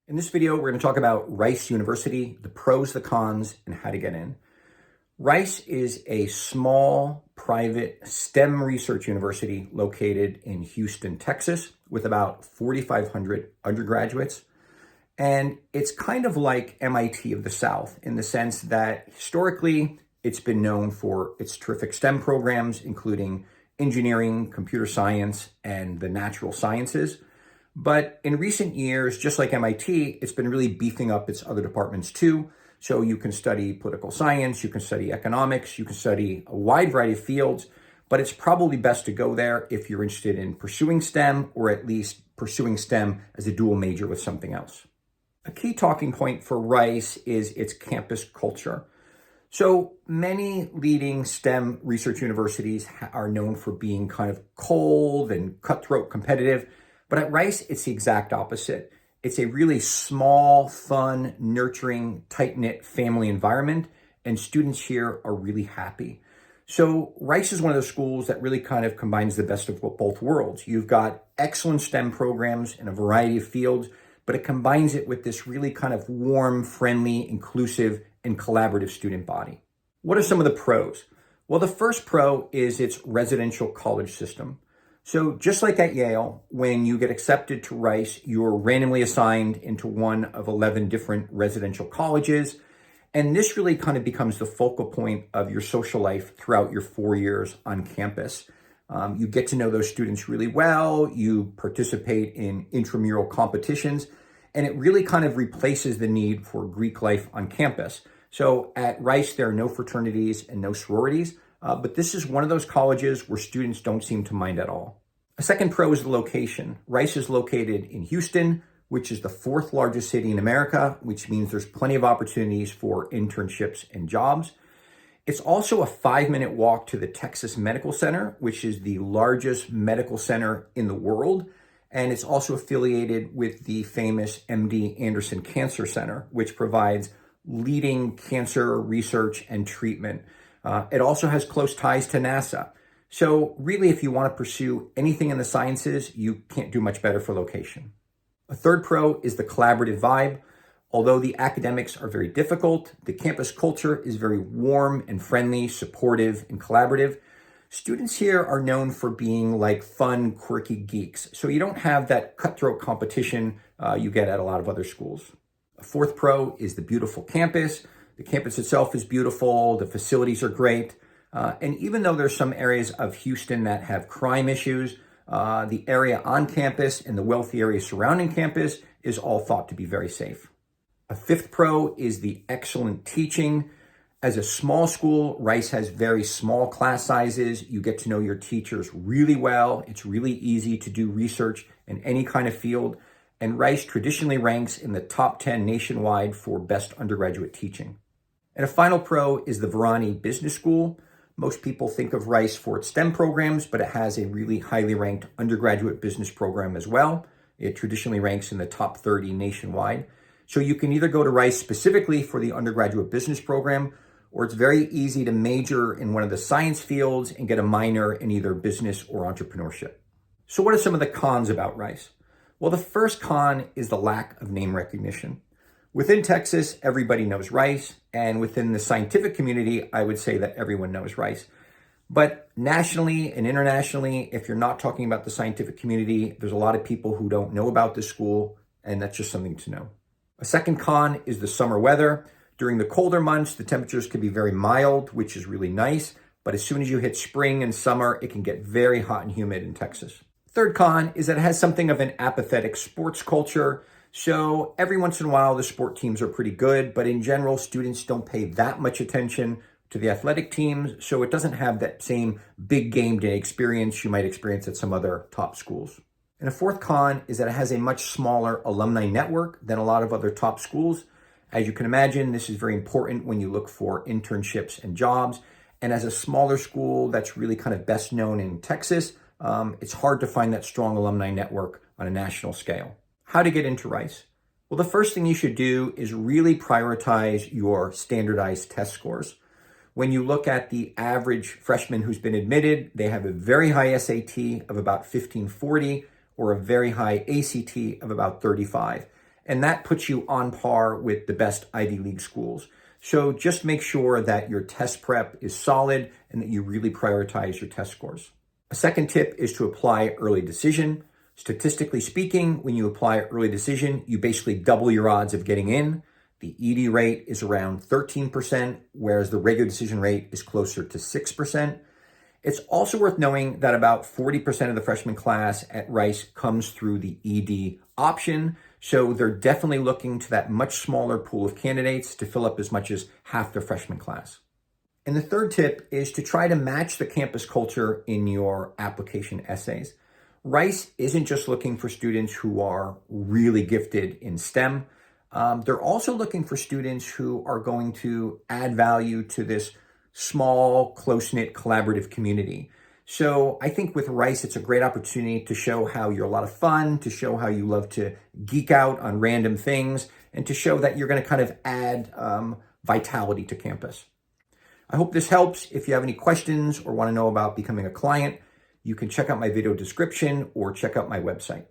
In this video, we're going to talk about Rice University, the pros, the cons, and how to get in. Rice is a small, private STEM research university located in Houston, Texas, with about 4,500 undergraduates. And it's kind of like MIT of the South in the sense that historically, it's been known for its terrific STEM programs, including engineering, computer science, and the natural sciences. But in recent years, just like MIT, it's been really beefing up its other departments too. So you can study political science, you can study economics, you can study a wide variety of fields, but it's probably best to go there if you're interested in pursuing STEM or at least pursuing STEM as a dual major with something else. A key talking point for Rice is its campus culture. So many leading STEM research universities are known for being kind of cold and cutthroat competitive. But at Rice, it's the exact opposite. It's a really small, fun, nurturing, tight-knit family environment, and students here are really happy. So Rice is one of those schools that really kind of combines the best of both worlds. You've got excellent STEM programs in a variety of fields, but it combines it with this really kind of warm, friendly, inclusive, and collaborative student body. What are some of the pros? Well, the first pro is its residential college system. So just like at Yale, when you get accepted to Rice, you're randomly assigned into one of 11 different residential colleges. And this really kind of becomes the focal point of your social life throughout your 4 years on campus. You get to know those students really well. You participate in intramural competitions, and it really kind of replaces the need for Greek life on campus. So at Rice, there are no fraternities and no sororities. But this is one of those colleges where students don't seem to mind at all. A second pro is the location. Rice is located in Houston, which is the fourth largest city in America, which means there's plenty of opportunities for internships and jobs. It's also a 5-minute walk to the Texas Medical Center, which is the largest medical center in the world. And it's also affiliated with the famous MD Anderson Cancer Center, which provides leading cancer research and treatment. It also has close ties to NASA. So really, if you want to pursue anything in the sciences, you can't do much better for location. A third pro is the collaborative vibe. Although the academics are very difficult, the campus culture is very warm and friendly, supportive and collaborative. Students here are known for being like fun, quirky geeks. So you don't have that cutthroat competition you get at a lot of other schools. A fourth pro is the beautiful campus. The campus itself is beautiful. The facilities are great. And even though there's some areas of Houston that have crime issues, the area on campus and the wealthy area surrounding campus is all thought to be very safe. A fifth pro is the excellent teaching. As a small school, Rice has very small class sizes. You get to know your teachers really well. It's really easy to do research in any kind of field. And Rice traditionally ranks in the top 10 nationwide for best undergraduate teaching. And a final pro is the Varani Business School. Most people think of Rice for its STEM programs, but it has a really highly ranked undergraduate business program as well. It traditionally ranks in the top 30 nationwide. So you can either go to Rice specifically for the undergraduate business program, or it's very easy to major in one of the science fields and get a minor in either business or entrepreneurship. So what are some of the cons about Rice? Well, the first con is the lack of name recognition. Within Texas, everybody knows Rice, and within the scientific community, I would say that everyone knows Rice. But nationally and internationally, if you're not talking about the scientific community, there's a lot of people who don't know about this school, and that's just something to know. A second con is the summer weather. During the colder months, the temperatures can be very mild, which is really nice, but as soon as you hit spring and summer, it can get very hot and humid in Texas. Third con is that it has something of an apathetic sports culture. So every once in a while, the sport teams are pretty good, but in general, students don't pay that much attention to the athletic teams. So it doesn't have that same big game day experience you might experience at some other top schools. And a fourth con is that it has a much smaller alumni network than a lot of other top schools. As you can imagine, this is very important when you look for internships and jobs. And as a smaller school that's really kind of best known in Texas, it's hard to find that strong alumni network on a national scale. How to get into Rice? Well, the first thing you should do is really prioritize your standardized test scores. When you look at the average freshman who's been admitted, they have a very high SAT of about 1540 or a very high ACT of about 35. and that puts you on par with the best Ivy League schools. So just make sure that your test prep is solid and that you really prioritize your test scores. A second tip is to apply early decision. Statistically speaking, when you apply early decision, you basically double your odds of getting in. The ED rate is around 13%, whereas the regular decision rate is closer to 6%. It's also worth knowing that about 40% of the freshman class at Rice comes through the ED option. So they're definitely looking to that much smaller pool of candidates to fill up as much as half the freshman class. And the third tip is to try to match the campus culture in your application essays. Rice isn't just looking for students who are really gifted in STEM. They're also looking for students who are going to add value to this small, close-knit, collaborative community. So I think with Rice, it's a great opportunity to show how you're a lot of fun, to show how you love to geek out on random things, and to show that you're going to kind of add vitality to campus. I hope this helps. If you have any questions or want to know about becoming a client, you can check out my video description or check out my website.